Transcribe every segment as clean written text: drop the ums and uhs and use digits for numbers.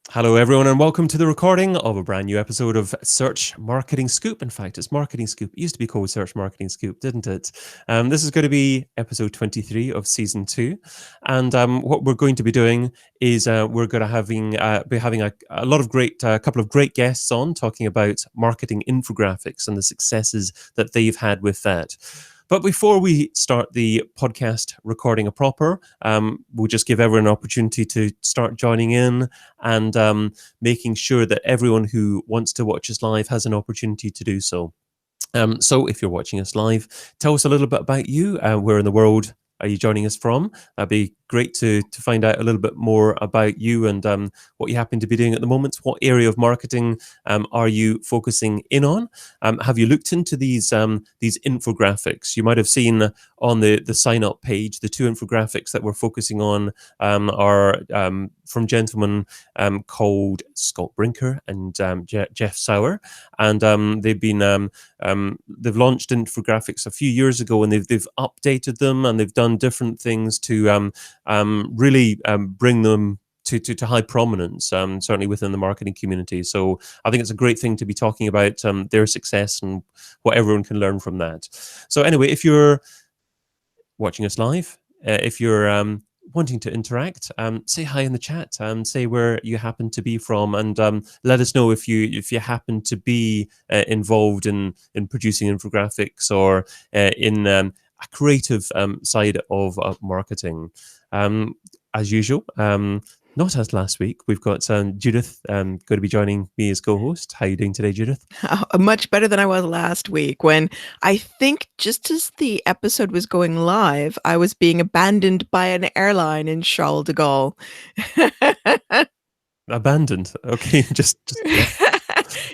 Hello, everyone, and welcome to the recording of a brand new episode of Search Marketing Scoop. In fact, it's Marketing Scoop. It used to be called Search Marketing Scoop, didn't it? This is going to be episode 23 of season 2. And what we're going to be doing is we're going to be having a lot of great, couple of great guests on talking about marketing infographics and the successes that they've had with that. But before we start the podcast recording proper, we'll just give everyone an opportunity to start joining in and making sure that everyone who wants to watch us live has an opportunity to do so. So if you're watching us live, tell us a little bit about you. Where in the world are you joining us from? That'd be great to find out a little bit more about you and what you happen to be doing at the moment. What area of marketing are you focusing in on? Have you looked into these infographics? You might have seen on the sign up page, the two infographics that we're focusing on are from gentlemen called Scott Brinker and Jeff Sauer, and they've launched infographics a few years ago, and they've updated them, and they've done different things to really bring them to high prominence, certainly within the marketing community. So I think it's a great thing to be talking about their success and what everyone can learn from that. So anyway, if you're watching us live, if you're wanting to interact, say hi in the chat, say where you happen to be from, and let us know if you happen to be involved in producing infographics or in a creative side of marketing. As usual, not as last week, we've got Judith going to be joining me as co-host. How are you doing today, Judith? Much better than I was last week, when I think just as the episode was going live, I was being abandoned by an airline in Charles de Gaulle. Abandoned? Okay, just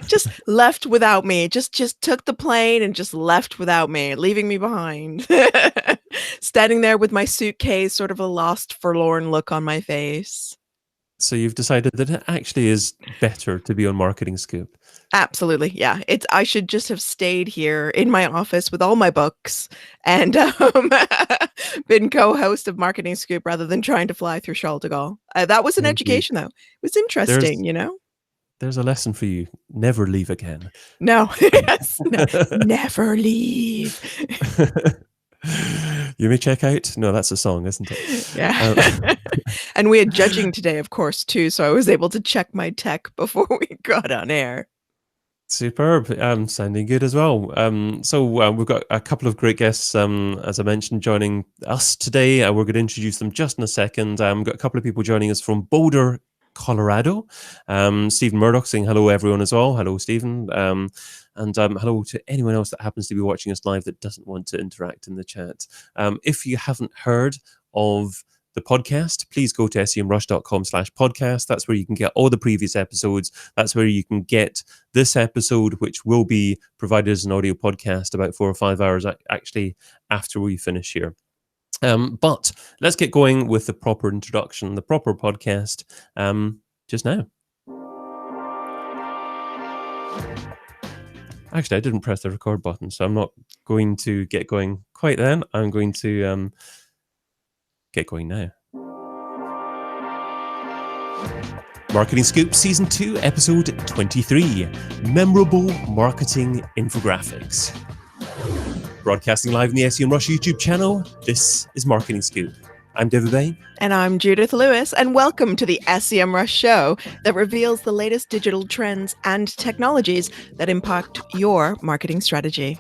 just left without me. Just took the plane and just left without me, leaving me behind. Standing there with my suitcase, sort of a lost, forlorn look on my face. So you've decided that it actually is better to be on Marketing Scoop. Absolutely, yeah. I should just have stayed here in my office with all my books and been co-host of Marketing Scoop rather than trying to fly through Charles de Gaulle. That was an education, though. It was interesting, There's a lesson for you. Never leave again. No, yes, no, never leave. You may check out. No, that's a song, isn't it? Yeah. And we had judging today, of course, too. So I was able to check my tech before we got on air. Superb. Sounding good as well. So we've got a couple of great guests, as I mentioned, joining us today. We're going to introduce them just in a second. We've got a couple of people joining us from Boulder, Colorado. Stephen Murdoch saying hello, everyone, as well. Hello, Stephen. And hello to anyone else that happens to be watching us live that doesn't want to interact in the chat. If you haven't heard of the podcast, please go to semrush.com/podcast. That's where you can get all the previous episodes. That's where you can get this episode, which will be provided as an audio podcast about 4 or 5 hours actually after we finish here. But let's get going with the proper introduction, the proper podcast, just now. Actually, I didn't press the record button, so I'm not going to get going quite then. I'm going to get going now. Marketing Scoop Season 2, Episode 23, Memorable Marketing Infographics. Broadcasting live in the Semrush YouTube channel, this is Marketing Scoop. I'm David Bain. And I'm Judith Lewis, and welcome to the Semrush show that reveals the latest digital trends and technologies that impact your marketing strategy.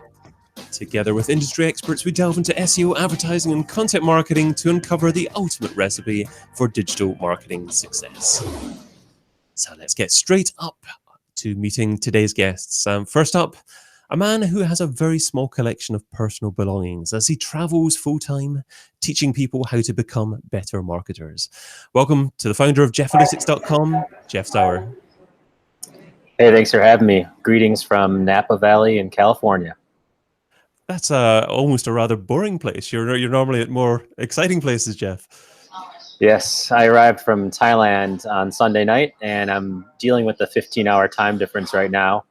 Together with industry experts, we delve into SEO, advertising, and content marketing to uncover the ultimate recipe for digital marketing success. So let's get straight up to meeting today's guests. First up, a man who has a very small collection of personal belongings as he travels full-time, teaching people how to become better marketers. Welcome to the founder of jeffalytics.com, Jeff Sauer. Hey, thanks for having me. Greetings from Napa Valley in California. That's almost a rather boring place. You're normally at more exciting places, Jeff. Yes, I arrived from Thailand on Sunday night, and I'm dealing with the 15-hour time difference right now.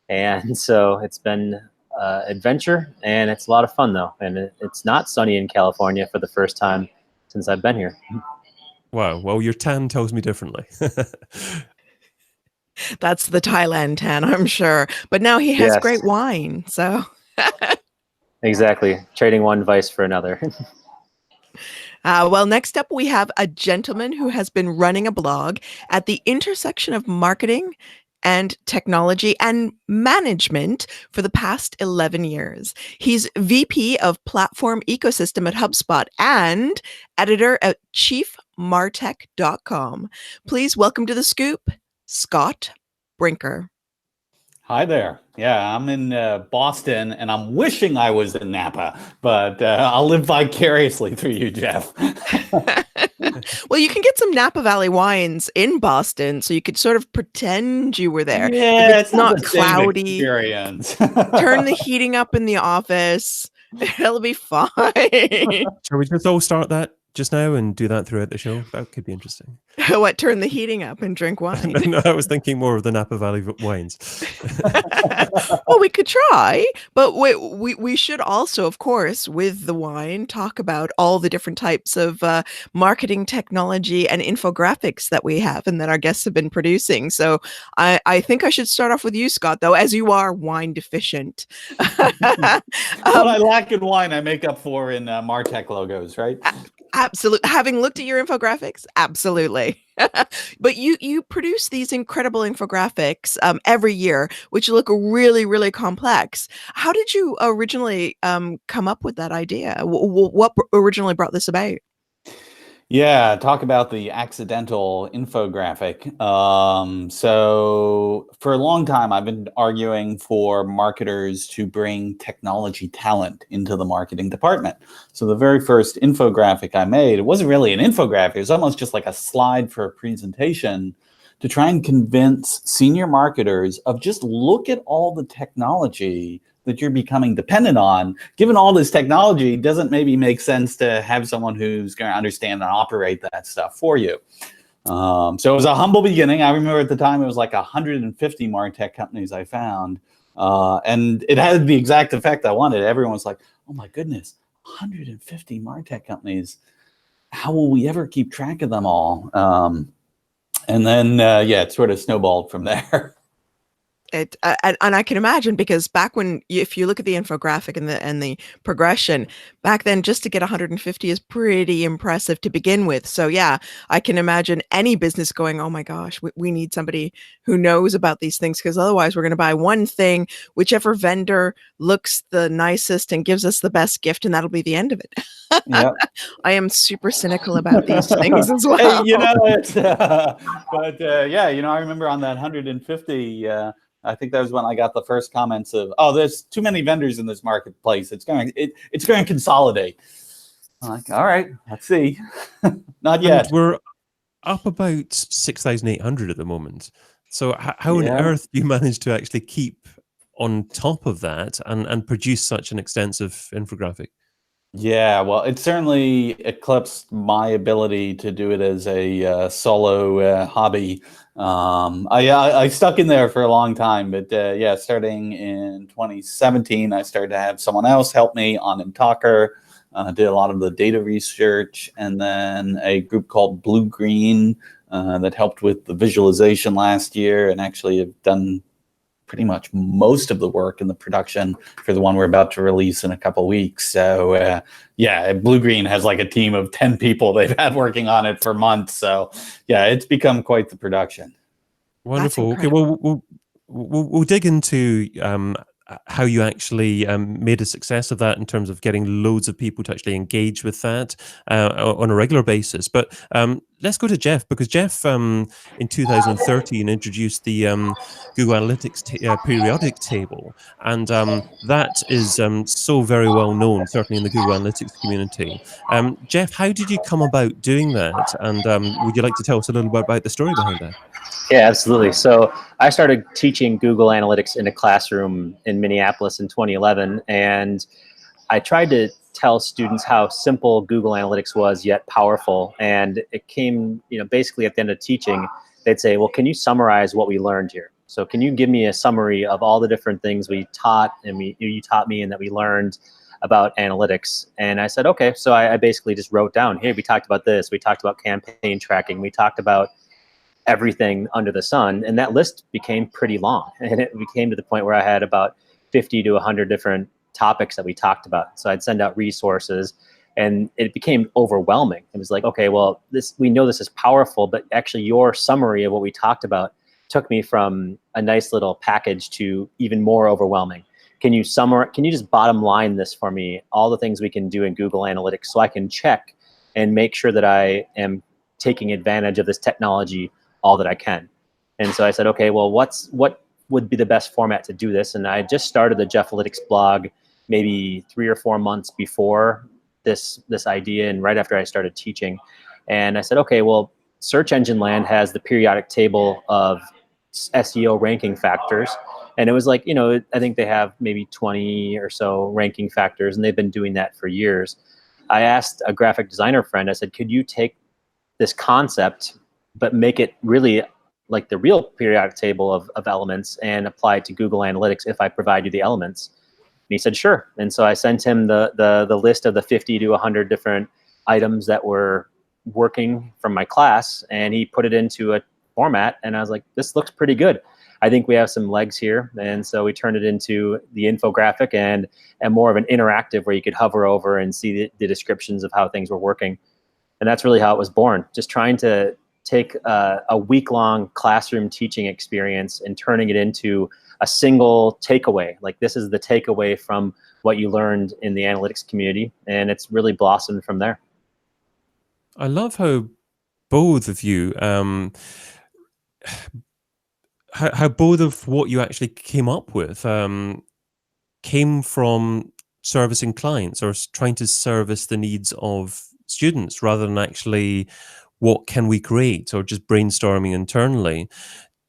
And so it's been adventure, and it's a lot of fun, though. And it's not sunny in California for the first time since I've been here. Wow. Well, your tan tells me differently. That's the Thailand tan, I'm sure. But now he has Yes, great wine. So, exactly. Trading one vice for another. well, next up, we have a gentleman who has been running a blog at the intersection of marketing and technology and management for the past 11 years. He's VP of Platform Ecosystem at HubSpot and editor at chiefmartech.com. Please welcome to the scoop, Scott Brinker. Hi there. Yeah, I'm in Boston, and I'm wishing I was in Napa, but I'll live vicariously through you, Jeff. Well, you can get some Napa Valley wines in Boston, so you could sort of pretend you were there. Yeah, If it's not the same cloudy, experience. turn the heating up in the office. It'll be fine. Shall we just all start that just now and do that throughout the show? That could be interesting. What, turn the heating up and drink wine? No, I was thinking more of the Napa Valley wines. Well, we could try, but we should also, of course, with the wine, talk about all the different types of marketing technology and infographics that we have and that our guests have been producing. So I think I should start off with you, Scott, though, as you are wine deficient. What I lack in wine, I make up for in MarTech logos, right? Absolutely. Having looked at your infographics, absolutely. But you produce these incredible infographics every year, which look really, really complex. How did you originally come up with that idea? What originally brought this about? Yeah, talk about the accidental infographic. So for a long time, I've been arguing for marketers to bring technology talent into the marketing department. So the very first infographic I made, it wasn't really an infographic. It was almost just like a slide for a presentation to try and convince senior marketers of just look at all the technology that you're becoming dependent on. Given all this technology, doesn't maybe make sense to have someone who's going to understand and operate that stuff for you. So it was a humble beginning. I remember at the time it was like 150 MarTech companies I found, and it had the exact effect I wanted. Everyone was like, "Oh my goodness, 150 MarTech companies! How will we ever keep track of them all?" And then yeah, it sort of snowballed from there. And I can imagine, because back when, if you look at the infographic and the progression back then, just to get 150 is pretty impressive to begin with. So yeah, I can imagine any business going, oh my gosh, we need somebody who knows about these things, because otherwise we're going to buy one thing, whichever vendor looks the nicest and gives us the best gift, and that'll be the end of it. Yep. I am super cynical about these things as well. Hey, it's but yeah, I remember on that 150. I think that was when I got the first comments of, "Oh, there's too many vendors in this marketplace. It's going to consolidate." I'm like, all right, let's see. Not yet. And we're up about 6,800 at the moment. So how on earth do you manage to actually keep on top of that and produce such an extensive infographic? Yeah, well, it certainly eclipsed my ability to do it as a solo hobby. I stuck in there for a long time, but yeah, starting in 2017, I started to have someone else help me on Talker. Did a lot of the data research, and then a group called Blue Green that helped with the visualization last year, and actually have done pretty much most of the work in the production for the one we're about to release in a couple of weeks. So yeah, Blue Green has like a team of 10 people they've had working on it for months. So yeah, it's become quite the production. Wonderful. Okay, well, we'll dig into how you actually made a success of that in terms of getting loads of people to actually engage with that on a regular basis. But let's go to Jeff, because Jeff in 2013 introduced the Google Analytics periodic table, and that is so very well known, certainly in the Google Analytics community. Jeff, how did you come about doing that? And would you like to tell us a little bit about the story behind that? Yeah, absolutely. So I started teaching Google Analytics in a classroom in Minneapolis in 2011, and I tried to tell students how simple Google Analytics was, yet powerful. And it came, basically at the end of teaching, they'd say, well, can you summarize what we learned here? So can you give me a summary of all the different things we taught and you taught me and that we learned about analytics? And I said, okay. So I basically just wrote down, hey, we talked about this. We talked about campaign tracking. We talked about everything under the sun. And that list became pretty long. And it became to the point where I had about 50 to 100 different topics that we talked about. So I'd send out resources, and it became overwhelming. It was like, okay, well, we know this is powerful, but actually your summary of what we talked about took me from a nice little package to even more overwhelming. Can you just bottom line this for me, all the things we can do in Google Analytics, so I can check and make sure that I am taking advantage of this technology all that I can? And so I said, okay, well, what would be the best format to do this? And I just started the Jeffalytics blog maybe 3 or 4 months before this idea, and right after I started teaching. And I said, okay, well, Search Engine Land has the periodic table of SEO ranking factors. And it was like, I think they have maybe 20 or so ranking factors, and they've been doing that for years. I asked a graphic designer friend, I said, could you take this concept, but make it really like the real periodic table of elements and apply it to Google Analytics if I provide you the elements? And he said, sure. And so I sent him the list of the 50 to 100 different items that were working from my class, and he put it into a format, and I was like, this looks pretty good. I think we have some legs here. And so we turned it into the infographic and more of an interactive where you could hover over and see the descriptions of how things were working. And that's really how it was born. Just trying to take a week-long classroom teaching experience and turning it into a single takeaway. Like, this is the takeaway from what you learned in the analytics community. And it's really blossomed from there. I love how both of you, how both of what you actually came up with came from servicing clients or trying to service the needs of students rather than actually what can we create or just brainstorming internally.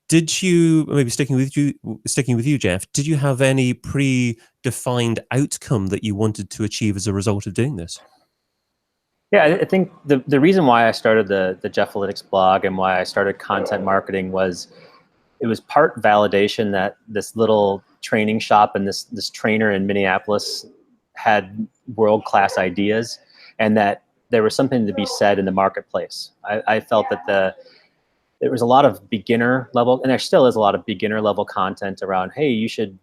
Did you, maybe sticking with you, Jeff, did you have any predefined outcome that you wanted to achieve as a result of doing this? Yeah, I think the reason why I started the Jeffalytics blog and why I started content marketing was it was part validation that this little training shop and this trainer in Minneapolis had world-class ideas, and that there was something to be said in the marketplace. I felt that there was a lot of beginner level, and there still is a lot of beginner level content around, hey, you should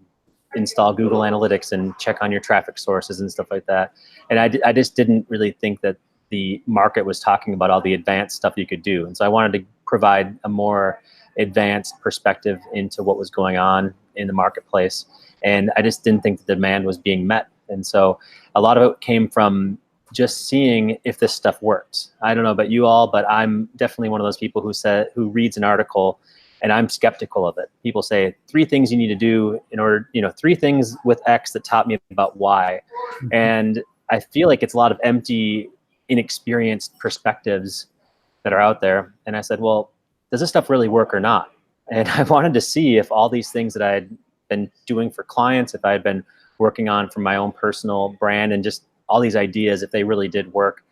install Google Analytics and check on your traffic sources and stuff like that. And I just didn't really think that the market was talking about all the advanced stuff you could do. And so I wanted to provide a more advanced perspective into what was going on in the marketplace. And I just didn't think the demand was being met. And so a lot of it came from just seeing if this stuff works. I don't know about you all, but I'm definitely one of those people who reads an article and I'm skeptical of it. People say 3 things you need to do in order, 3 things with X that taught me about Y. And I feel like it's a lot of empty, inexperienced perspectives that are out there. And I said, well, does this stuff really work or not? And I wanted to see if all these things that I had been doing for clients, if I had been working on for my own personal brand, and just all these ideas, if they really did work.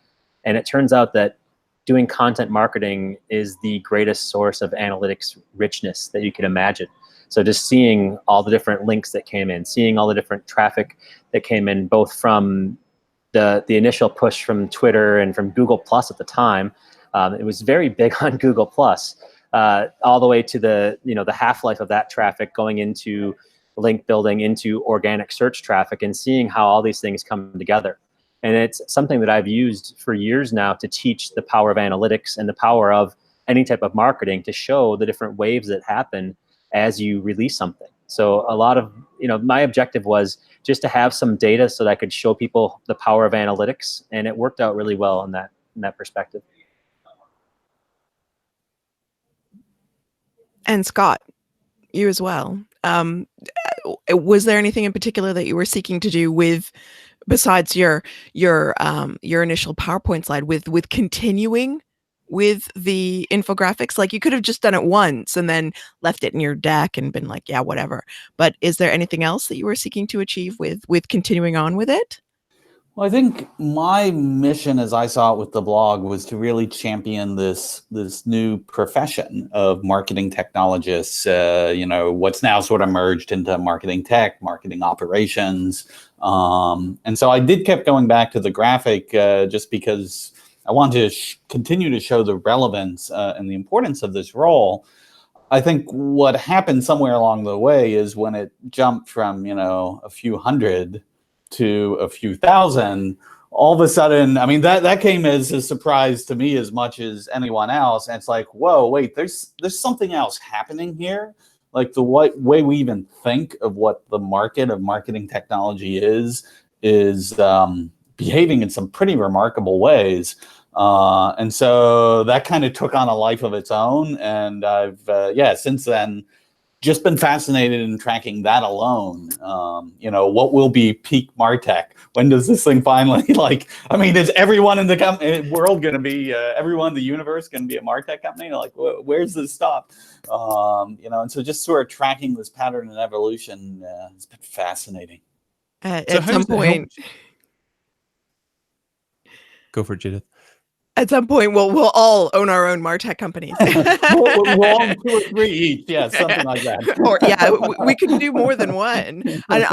And it turns out that doing content marketing is the greatest source of analytics richness that you could imagine. So just seeing all the different links that came in, seeing all the different traffic that came in, both from the initial push from Twitter and from Google Plus at the time. It was very big on Google Plus, all the way to the half-life of that traffic going into link building, into organic search traffic, and seeing how all these things come together. And it's something that I've used for years now to teach the power of analytics and the power of any type of marketing, to show the different waves that happen as you release something. So a lot of, my objective was just to have some data so that I could show people the power of analytics, and it worked out really well in that perspective. And Scott, you as well. Was there anything in particular that you were seeking to do with, besides your initial PowerPoint slide, with continuing with the infographics? Like, you could have just done it once and then left it in your deck and been like, yeah, whatever. But is there anything else that you were seeking to achieve with continuing on with it? Well, I think my mission, as I saw it with the blog, was to really champion this new profession of marketing technologists. What's now sort of merged into marketing tech, marketing operations, and so I did keep going back to the graphic just because I want to continue to show the relevance and the importance of this role. I think what happened somewhere along the way is when it jumped from, a few hundred to a few thousand, all of a sudden, I mean, that came as a surprise to me as much as anyone else. And it's like, whoa, wait, there's something else happening here. Like the way we even think of what the market of marketing technology is behaving in some pretty remarkable ways. And so that kind of took on a life of its own. And I've, since then, just been fascinated in tracking that alone. What will be peak MarTech? When does this thing finally, is everyone in the world going to be, everyone in the universe going to be a MarTech company? Like, where's this stop? And so just sort of tracking this pattern and evolution has been fascinating. At some point, go for it, Judith. At some point, we'll all own our own MarTech companies. we'll own 2 or 3 each, something like that. Or we could do more than one. And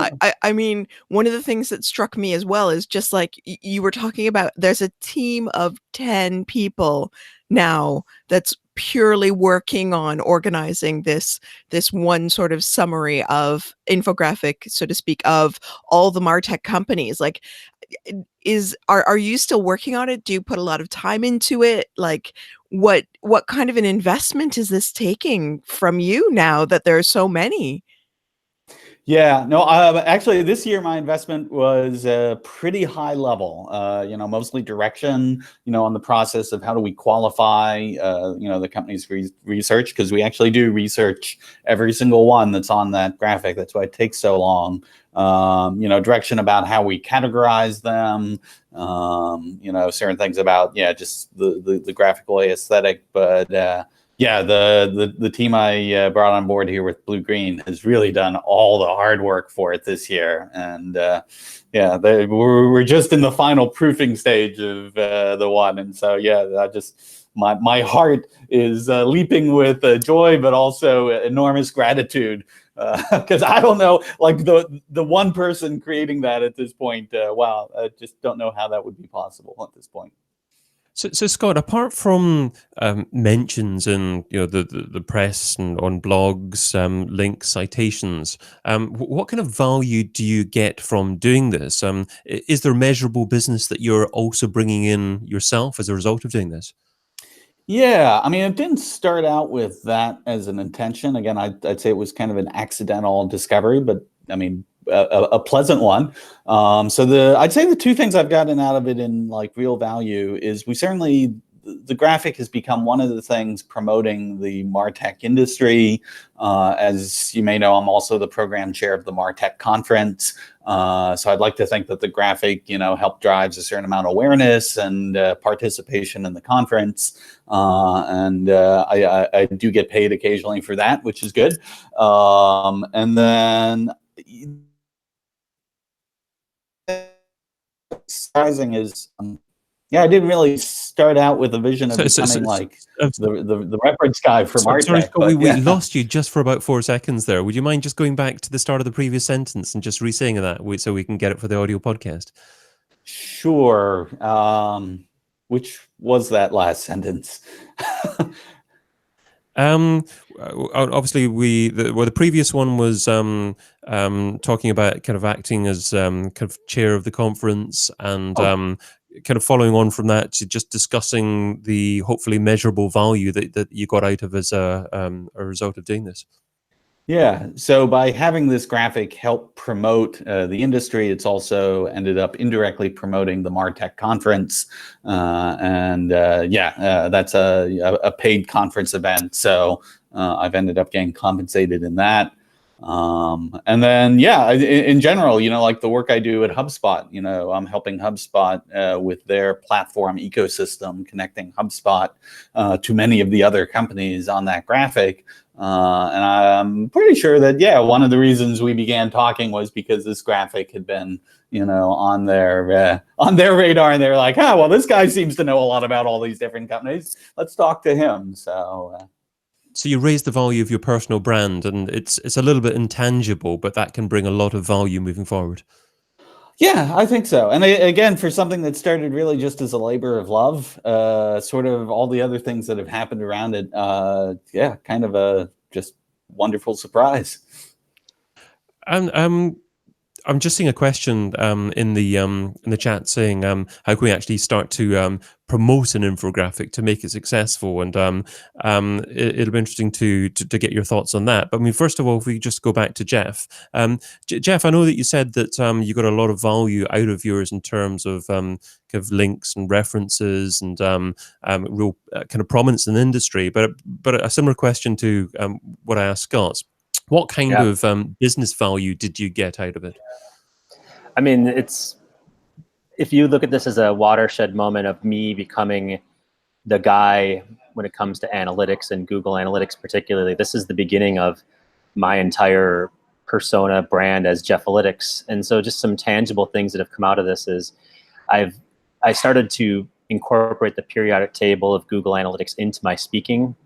I mean, one of the things that struck me as well is just like you were talking about. There's a team of 10 people now that's purely working on organizing this one sort of summary of infographic, so to speak, of all the MarTech companies. Like, are you still working on it? Do you put a lot of time into it? Like, what kind of an investment is this taking from you now that there are so many? Yeah, no, actually this year my investment was pretty high level, mostly direction, on the process of how do we qualify, the company's research, because we actually do research every single one that's on that graphic. That's why it takes so long. Direction about how we categorize them, certain things about, just the graphical aesthetic, but the team I brought on board here with Blue Green has really done all the hard work for it this year, and we're just in the final proofing stage of the one, and so my heart is leaping with joy, but also enormous gratitude, because I don't know, like the one person creating that at this point, I just don't know how that would be possible at this point. So Scott, apart from mentions in the press and on blogs, links, citations, what kind of value do you get from doing this? Is there measurable business that you're also bringing in yourself as a result of doing this? Yeah, I mean, it didn't start out with that as an intention. Again, I'd say it was kind of an accidental discovery, but I mean, a pleasant one. I'd say the 2 things I've gotten out of it in like real value is the graphic has become one of the things promoting the MarTech industry. As you may know, I'm also the program chair of the MarTech conference. So I'd like to think that the graphic, helped drives a certain amount of awareness and participation in the conference. I do get paid occasionally for that, which is good. And then surprising is, I didn't really start out with a vision of becoming the reference guy for MarTech. Sorry, Scott, we lost you just for about 4 seconds there. Would you mind just going back to the start of the previous sentence and just re-saying that so we can get it for the audio podcast? Sure. Which was that last sentence? Obviously, the previous one was talking about kind of acting as kind of chair of the conference, and kind of following on from that, just discussing the hopefully measurable value that you got out of as a result of doing this. Yeah, so by having this graphic help promote the industry, it's also ended up indirectly promoting the MarTech conference. That's a paid conference event. So I've ended up getting compensated in that. And then, in general, like the work I do at HubSpot, I'm helping HubSpot with their platform ecosystem, connecting HubSpot to many of the other companies on that graphic. And I'm pretty sure that, one of the reasons we began talking was because this graphic had been, on their radar, and they're like, well, this guy seems to know a lot about all these different companies. Let's talk to him. So you raise the value of your personal brand, and it's a little bit intangible, but that can bring a lot of value moving forward. Yeah, I think so. And again, for something that started really just as a labor of love, sort of all the other things that have happened around it, yeah, kind of a just wonderful surprise. And I'm just seeing a question in the chat saying how can we actually start to promote an infographic to make it successful, and it'll be interesting to get your thoughts on that. But I mean, first of all, if we just go back to Jeff, Jeff, I know that you said that you got a lot of value out of yours in terms of kind of links and references and real kind of prominence in the industry. But a similar question to what I asked Scott. What kind Yeah. of business value did you get out of it? I mean, if you look at this as a watershed moment of me becoming the guy when it comes to analytics and Google Analytics particularly, this is the beginning of my entire persona brand as Jeffalytics. And so just some tangible things that have come out of this is I started to incorporate the periodic table of Google Analytics into my speaking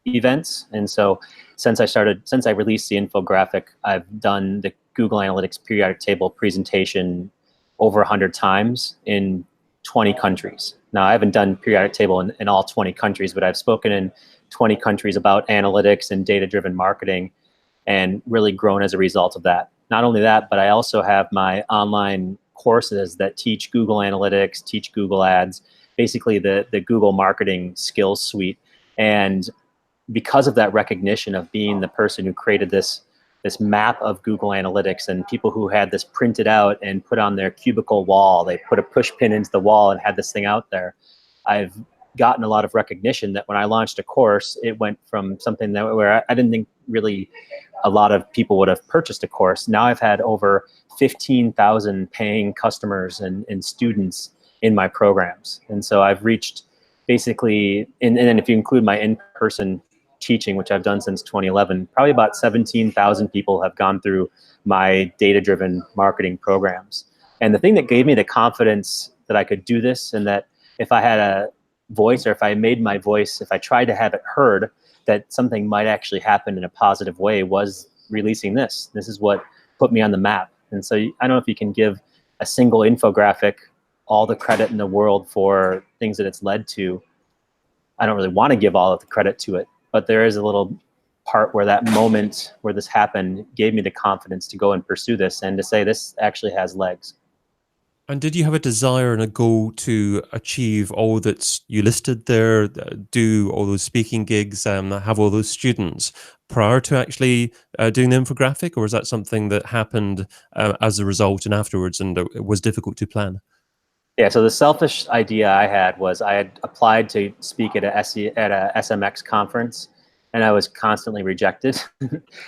events. And so since I released the infographic, I've done the Google Analytics periodic table presentation over 100 times in 20 countries. Now, I haven't done periodic table in all 20 countries, but I've spoken in 20 countries about analytics and data-driven marketing and really grown as a result of that. Not only that, but I also have my online courses that teach Google Analytics, teach Google Ads, basically the Google marketing skills suite. And because of that recognition of being the person who created this map of Google Analytics, and people who had this printed out and put on their cubicle wall, they put a push pin into the wall and had this thing out there, I've gotten a lot of recognition that when I launched a course, it went from something that where I didn't think really a lot of people would have purchased a course. Now I've had over 15,000 paying customers and students in my programs. And so I've reached basically, and then if you include my in-person teaching, which I've done since 2011, probably about 17,000 people have gone through my data-driven marketing programs. And the thing that gave me the confidence that I could do this, and that if I had a voice, or if I made my voice, if I tried to have it heard, that something might actually happen in a positive way, was releasing this. This is what put me on the map. And so I don't know if you can give a single infographic all the credit in the world for things that it's led to. I don't really want to give all of the credit to it, but there is a little part where that moment where this happened gave me the confidence to go and pursue this and to say this actually has legs. And did you have a desire and a goal to achieve all that you listed there, do all those speaking gigs, have all those students prior to actually doing the infographic, or was that something that happened as a result and afterwards, and it was difficult to plan? Yeah, so the selfish idea I had was I had applied to speak at a SMX conference, and I was constantly rejected.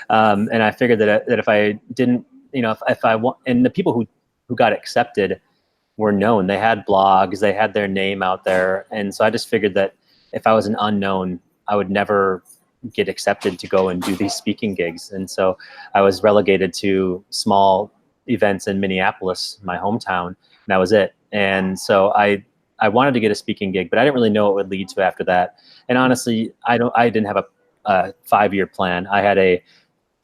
And I figured that if I didn't, if I want, and the people who got accepted were known, they had blogs, they had their name out there, and so I just figured that if I was an unknown, I would never get accepted to go and do these speaking gigs. And so I was relegated to small events in Minneapolis, my hometown, and that was it. And so I wanted to get a speaking gig, but I didn't really know what would lead to after that. And honestly, I didn't have a 5-year plan. I had a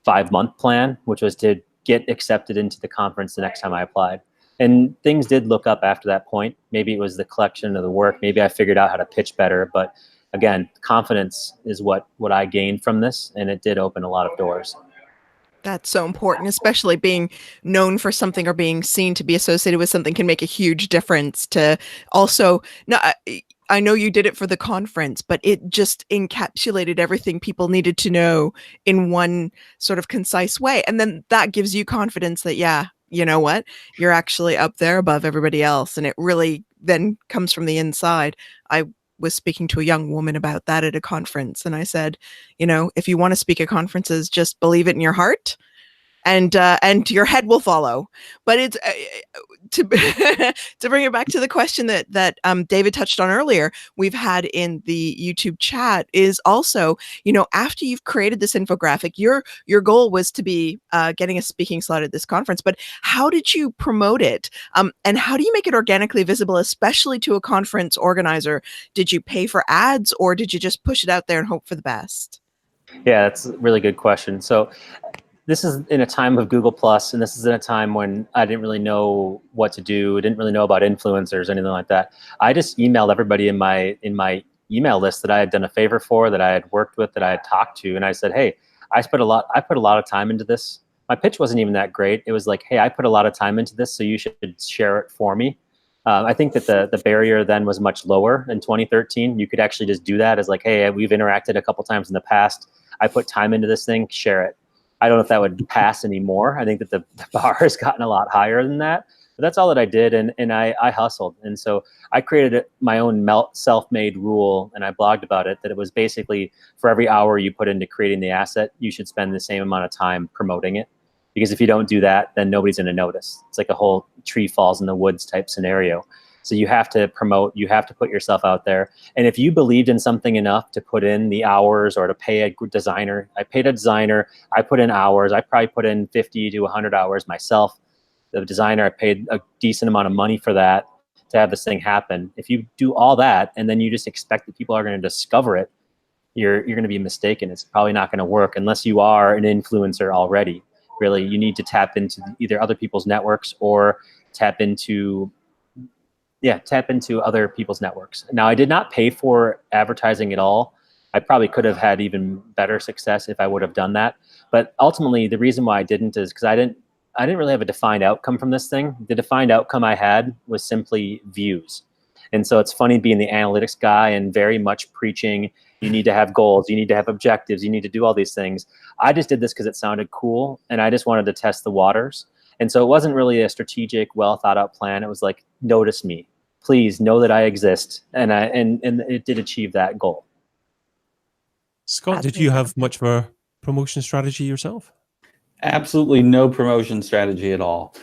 5-month plan, which was to get accepted into the conference the next time I applied. And things did look up after that point. Maybe it was the collection of the work. Maybe I figured out how to pitch better. But again, confidence is what I gained from this, and it did open a lot of doors. That's so important, especially being known for something or being seen to be associated with something can make a huge difference. To also, no, I know you did it for the conference, but it just encapsulated everything people needed to know in one sort of concise way. And then that gives you confidence that, yeah, you know what, you're actually up there above everybody else. And it really then comes from the inside. I was speaking to a young woman about that at a conference, and I said, if you want to speak at conferences, just believe it in your heart, and your head will follow. But it's to bring it back to the question that David touched on earlier, we've had in the YouTube chat is also, after you've created this infographic, your goal was to be getting a speaking slot at this conference, but how did you promote it? And how do you make it organically visible, especially to a conference organizer? Did you pay for ads, or did you just push it out there and hope for the best? Yeah, that's a really good question. So this is in a time of Google Plus, and this is in a time when I didn't really know what to do. Didn't really know about influencers or anything like that. I just emailed everybody in my email list that I had done a favor for, that I had worked with, that I had talked to, and I said, hey, I put a lot of time into this. My pitch wasn't even that great. It was like, hey, I put a lot of time into this, so you should share it for me. I think that the barrier then was much lower in 2013. You could actually just do that as like, hey, we've interacted a couple times in the past. I put time into this thing, share it. I don't know if that would pass anymore. I think that the bar has gotten a lot higher than that. But that's all that I did, and I hustled. And so I created my own self-made rule, and I blogged about it, that it was basically for every hour you put into creating the asset, you should spend the same amount of time promoting it. Because if you don't do that, then nobody's going to notice. It's like a whole tree falls in the woods type scenario. So you have to promote, you have to put yourself out there. And if you believed in something enough to put in the hours or to pay a designer, I paid a designer, I put in hours, I probably put in 50 to 100 hours myself. The designer, I paid a decent amount of money for that to have this thing happen. If you do all that and then you just expect that people are going to discover it, you're going to be mistaken. It's probably not going to work unless you are an influencer already. Really, you need to tap into either other people's networks or tap into other people's networks. Now, I did not pay for advertising at all. I probably could have had even better success if I would have done that. But ultimately, the reason why I didn't is because I didn't really have a defined outcome from this thing. The defined outcome I had was simply views. And so it's funny being the analytics guy and very much preaching, you need to have goals, you need to have objectives, you need to do all these things. I just did this because it sounded cool, and I just wanted to test the waters. And so it wasn't really a strategic, well thought out plan. It was like, notice me, please know that I exist. And it did achieve that goal. Scott, did you have much of a promotion strategy yourself? Absolutely no promotion strategy at all.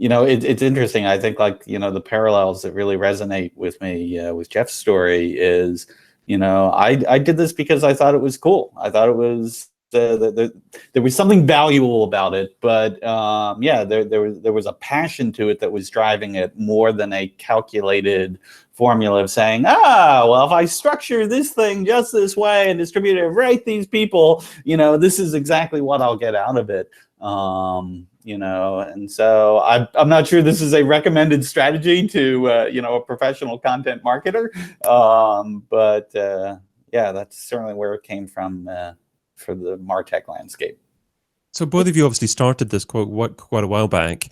It's interesting. I think the parallels that really resonate with me with Jeff's story is, I did this because I thought it was cool. I thought it was there was something valuable about it, but there was a passion to it that was driving it more than a calculated formula of saying, well, if I structure this thing just this way and distribute it right these people, this is exactly what I'll get out of it. And so I'm not sure this is a recommended strategy to a professional content marketer, but that's certainly where it came from for the MarTech landscape. So both of you obviously started this quite a while back.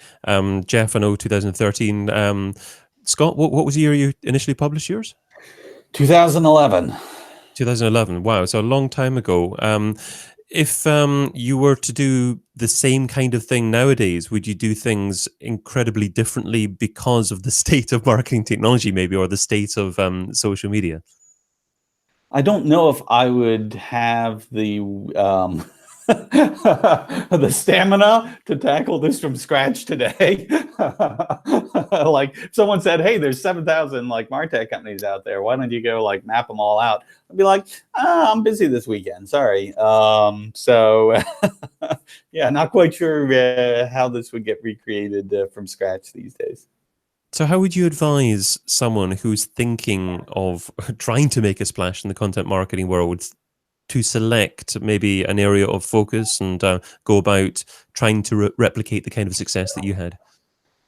Jeff, I know 2013. Scott, what was the year you initially published yours? 2011. 2011. Wow, so a long time ago. If you were to do the same kind of thing nowadays, would you do things incredibly differently because of the state of marketing technology, maybe, or the state of social media? I don't know if I would have the the stamina to tackle this from scratch today. Like someone said, hey, there's 7,000 MarTech companies out there. Why don't you go map them all out? I'd be like, I'm busy this weekend. Sorry. Not quite sure how this would get recreated from scratch these days. So how would you advise someone who's thinking of trying to make a splash in the content marketing world to select maybe an area of focus and go about trying to replicate the kind of success that you had?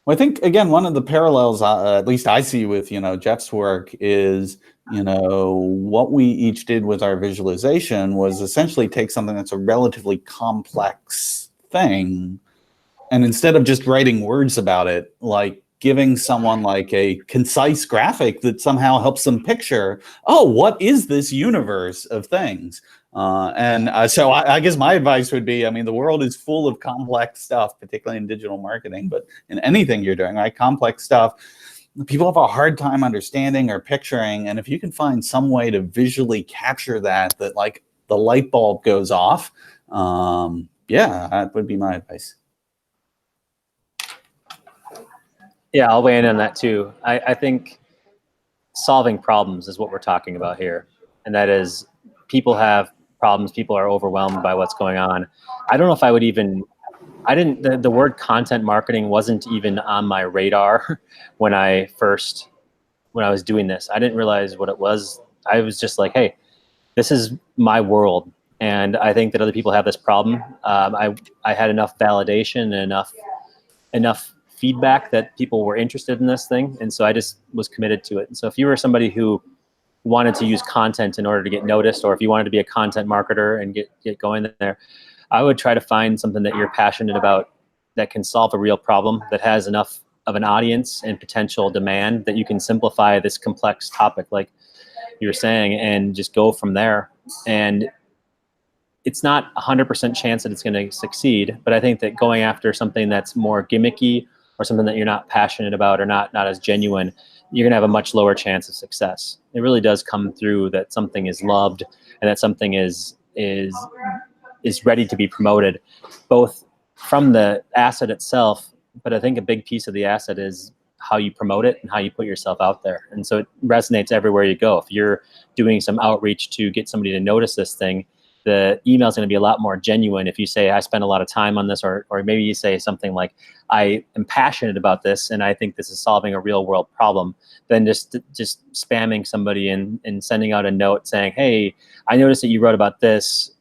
Well, I think, again, one of the parallels, at least I see with, Jeff's work is, what we each did with our visualization was essentially take something that's a relatively complex thing, and instead of just writing words about it, giving someone a concise graphic that somehow helps them picture, what is this universe of things? So I guess my advice would be, the world is full of complex stuff, particularly in digital marketing, but in anything you're doing, right? Complex stuff, people have a hard time understanding or picturing. And if you can find some way to visually capture that the light bulb goes off, that would be my advice. Yeah, I'll weigh in on that too. I think solving problems is what we're talking about here. And that is, people have problems, people are overwhelmed by what's going on. I don't know if I would even, the word content marketing wasn't even on my radar when I was doing this. I didn't realize what it was. I was just like, hey, this is my world. And I think that other people have this problem. I had enough validation and enough feedback that people were interested in this thing, and so I just was committed to it. And so if you were somebody who wanted to use content in order to get noticed, or if you wanted to be a content marketer and get going there, I would try to find something that you're passionate about, that can solve a real problem, that has enough of an audience and potential demand that you can simplify this complex topic, like you were saying, and just go from there. And it's not 100% chance that it's going to succeed, but I think that going after something that's more gimmicky or something that you're not passionate about or not as genuine, you're going to have a much lower chance of success. It really does come through that something is loved and that something is ready to be promoted, both from the asset itself, but I think a big piece of the asset is how you promote it and how you put yourself out there. And so it resonates everywhere you go. If you're doing some outreach to get somebody to notice this thing, the email is going to be a lot more genuine if you say, I spent a lot of time on this, or maybe you say something like, I am passionate about this and I think this is solving a real world problem, than just spamming somebody and sending out a note saying, hey, I noticed that you wrote about this,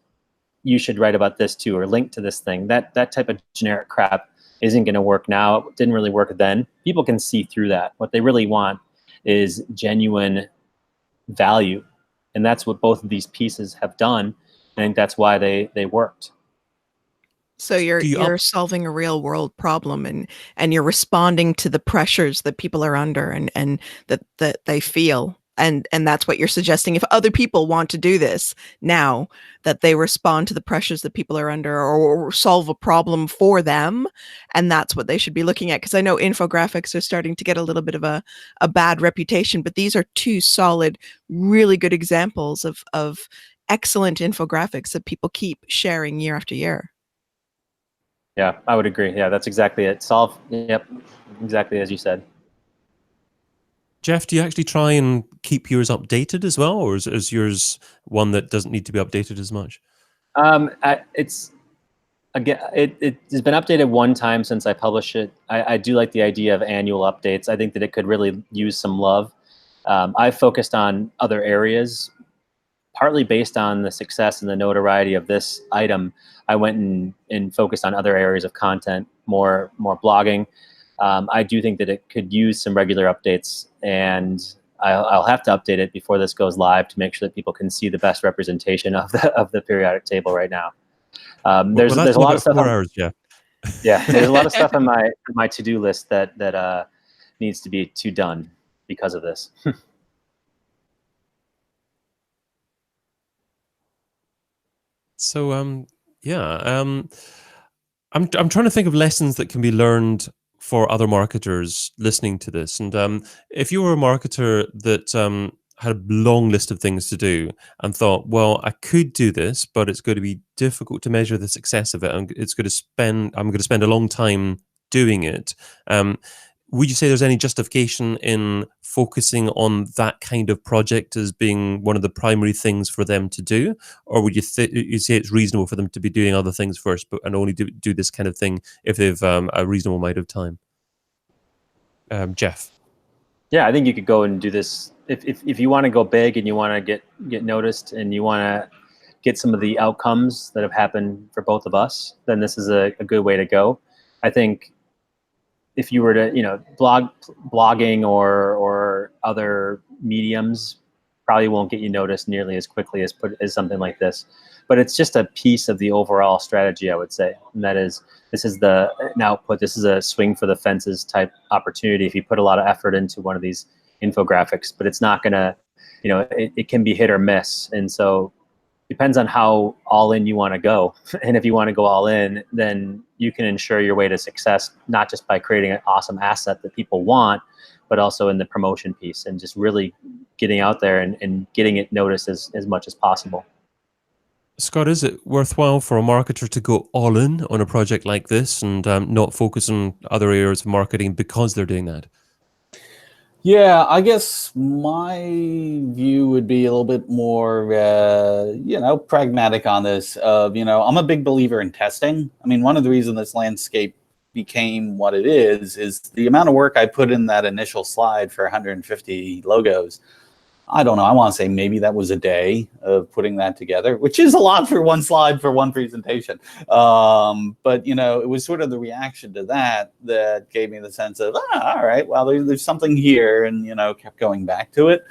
you should write about this too, or link to this thing. That type of generic crap isn't going to work now. It didn't really work then. People can see through that. What they really want is genuine value. And that's what both of these pieces have done. I think that's why they worked. So you're solving a real world problem, and you're responding to the pressures that people are under and that they feel. And that's what you're suggesting. If other people want to do this now, that they respond to the pressures that people are under, or solve a problem for them. And that's what they should be looking at. Because I know infographics are starting to get a little bit of a bad reputation, but these are two solid, really good examples of excellent infographics that people keep sharing year after year. Yeah, I would agree. Yeah, that's exactly it. Yep, exactly as you said. Jeff, do you actually try and keep yours updated as well, or is yours one that doesn't need to be updated as much? It's has been updated one time since I published it. I do like the idea of annual updates. I think that it could really use some love. I've focused on other areas, partly based on the success and the notoriety of this item. I went and focused on other areas of content, more blogging. I do think that it could use some regular updates, and I'll have to update it before this goes live to make sure that people can see the best representation of the periodic table right now. There's a lot of stuff. 4 hours, Jeff. Yeah, there's a lot of stuff on my to-do list that needs to be done because of this. So I'm trying to think of lessons that can be learned for other marketers listening to this. And if you were a marketer that had a long list of things to do and thought, well, I could do this, but it's going to be difficult to measure the success of it, and I'm going to spend a long time doing it. Would you say there's any justification in focusing on that kind of project as being one of the primary things for them to do? Or would you say it's reasonable for them to be doing other things first, and only do this kind of thing if they've a reasonable amount of time? Jeff? Yeah, I think you could go and do this. If you want to go big and you want to get noticed and you want to get some of the outcomes that have happened for both of us, then this is a good way to go. I think if you were to, blogging or other mediums probably won't get you noticed nearly as quickly as something like this. But it's just a piece of the overall strategy, I would say. And that is, this is an output. This is a swing for the fences type opportunity if you put a lot of effort into one of these infographics. But it's not going to, it can be hit or miss. And so depends on how all in you want to go. And if you want to go all in, then you can ensure your way to success, not just by creating an awesome asset that people want, but also in the promotion piece and just really getting out there and getting it noticed as much as possible. Scott, is it worthwhile for a marketer to go all in on a project like this and not focus on other areas of marketing because they're doing that? Yeah, I guess my view would be a little bit more, pragmatic on this. I'm a big believer in testing. I mean, one of the reasons this landscape became what it is the amount of work I put in that initial slide for 150 logos. I don't know. I want to say maybe that was a day of putting that together, which is a lot for one slide for one presentation. But, it was sort of the reaction to that gave me the sense of, all right, well, there's something here, and, kept going back to it.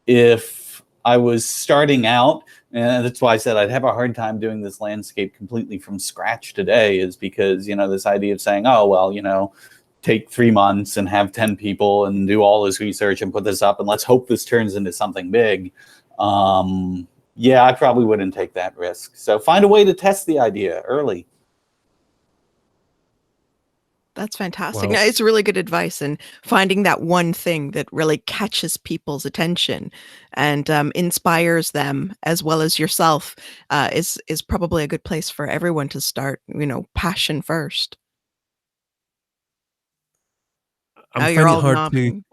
If I was starting out, and that's why I said I'd have a hard time doing this landscape completely from scratch today, is because, this idea of saying, oh, well, take 3 months and have 10 people and do all this research and put this up and let's hope this turns into something big. I probably wouldn't take that risk. So find a way to test the idea early. That's fantastic. Well, It's really good advice, and finding that one thing that really catches people's attention and inspires them as well as yourself is probably a good place for everyone to start. Passion first. I'm You're finding it all hard nodding.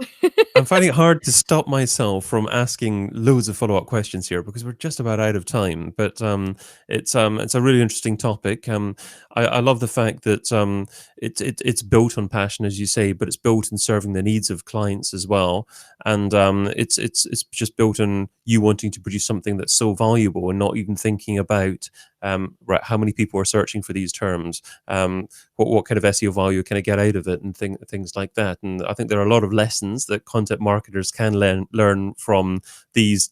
I'm finding it hard to stop myself from asking loads of follow-up questions here because we're just about out of time. But it's a really interesting topic. I love the fact that it's built on passion, as you say, but it's built in serving the needs of clients as well. And it's just built on you wanting to produce something that's so valuable and not even thinking about right, how many people are searching for these terms, what kind of SEO value can I get out of it, and things like that. And I think there are a lot of lessons that content marketers can learn from these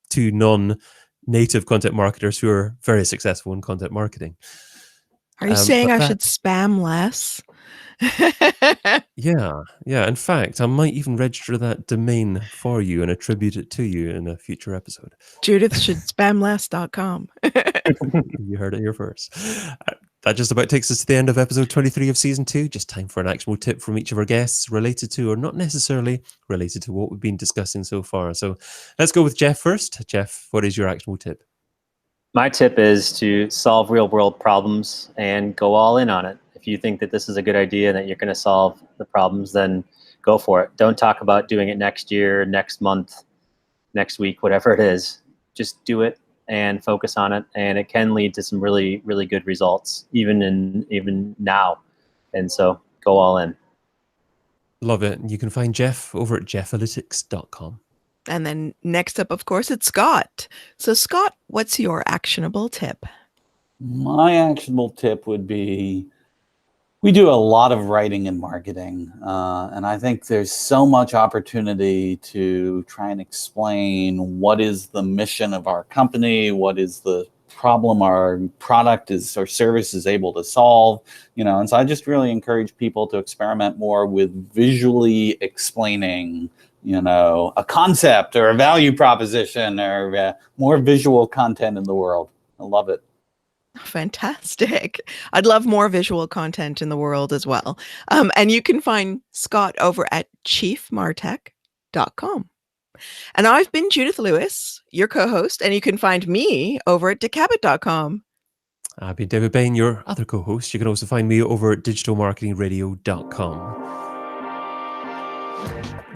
two non-native content marketers who are very successful in content marketing. Are you saying but I should spam less? Yeah. In fact, I might even register that domain for you and attribute it to you in a future episode. Judith should spamless.com. You heard it here first. That just about takes us to the end of episode 23 of season 2. Just time for an actionable tip from each of our guests related to, or not necessarily related to, what we've been discussing so far. So let's go with Jeff first. Jeff, what is your actionable tip? My tip is to solve real world problems and go all in on it. If you think that this is a good idea and that you're going to solve the problems, then go for it. Don't talk about doing it next year, next month, next week, whatever it is. Just do it and focus on it, and it can lead to some really, really good results, even now. And so go all in. Love it. You can find Jeff over at jeffalytics.com. And then next up, of course, it's Scott. So Scott, what's your actionable tip? My actionable tip would be, we do a lot of writing and marketing, and I think there's so much opportunity to try and explain what is the mission of our company, what is the problem our product is or service is able to solve, and so I just really encourage people to experiment more with visually explaining, a concept or a value proposition, or more visual content in the world. I love it. Fantastic. I'd love more visual content in the world as well. And you can find Scott over at chiefmartech.com. And I've been Judith Lewis, your co-host, and you can find me over at decabit.com. I've been David Bain, your other co-host. You can also find me over at digitalmarketingradio.com.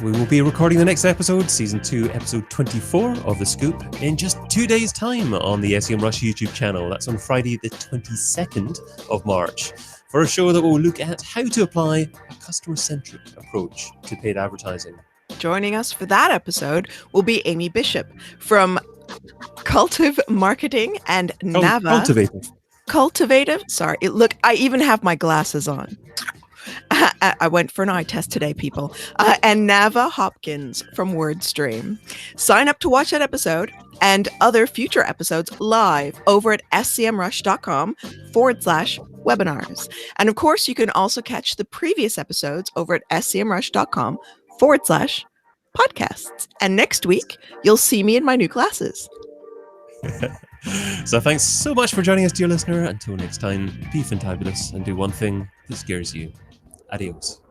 We will be recording the next episode, Season 2, Episode 24 of The Scoop, in just 2 days' time on the Semrush YouTube channel. That's on Friday, the 22nd of March, for a show that will look at how to apply a customer-centric approach to paid advertising. Joining us for that episode will be Amy Bishop from Cultive Marketing and Nava. Cultivative. Sorry. Look, I even have my glasses on. I went for an eye test today, people. And Nava Hopkins from WordStream. Sign up to watch that episode and other future episodes live over at scmrush.com/webinars. And of course, you can also catch the previous episodes over at scmrush.com/podcasts. And next week, you'll see me in my new glasses. So thanks so much for joining us, dear listener. Until next time, be fantabulous and do one thing that scares you. Adios.